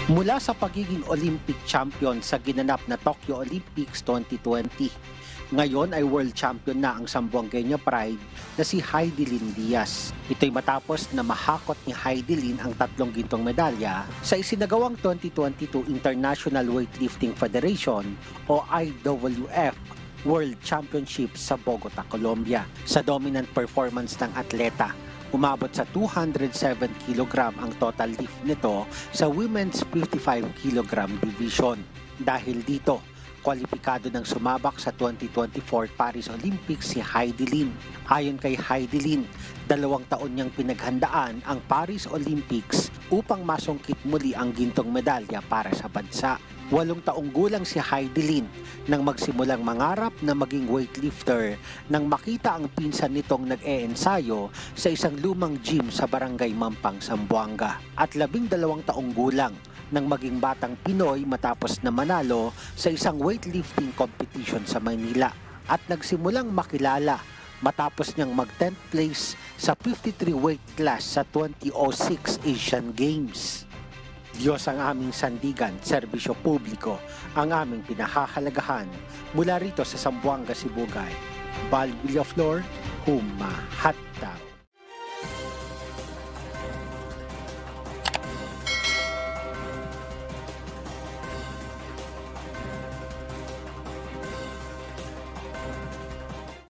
Mula sa pagiging Olympic champion sa ginanap na Tokyo Olympics 2020, ngayon ay world champion na ang Zamboangueño Pride na si Hidilyn Diaz. Ito'y matapos na mahakot ni Hidilyn ang 3 gintong medalya sa isinagawang 2022 International Weightlifting Federation o IWF World Championship sa Bogota, Colombia. Sa dominant performance ng atleta, umabot sa 207 kg ang total lift nito sa women's 55 kg division. Dahil dito, kwalipikado ng sumabak sa 2024 Paris Olympics si Hidilyn. Ayon kay Hidilyn, 2 taon niyang pinaghandaan ang Paris Olympics upang masungkit muli ang gintong medalya para sa bansa. 8 taong gulang si Hidilyn nang magsimulang mangarap na maging weightlifter nang makita ang pinsan nitong nag-e-ensayo sa isang lumang gym sa Barangay Mampang, Zamboanga. At 12 taong gulang nang maging batang Pinoy matapos na manalo sa isang weightlifting competition sa Maynila. At nagsimulang makilala matapos niyang mag-10th place sa 53 weight class sa 2006 Asian Games. Diyos ang aming sandigan, serbisyo publiko ang aming pinahahalagahan. Mula rito sa Zamboanga, Sibugay, Val Villaflor, Humahatap.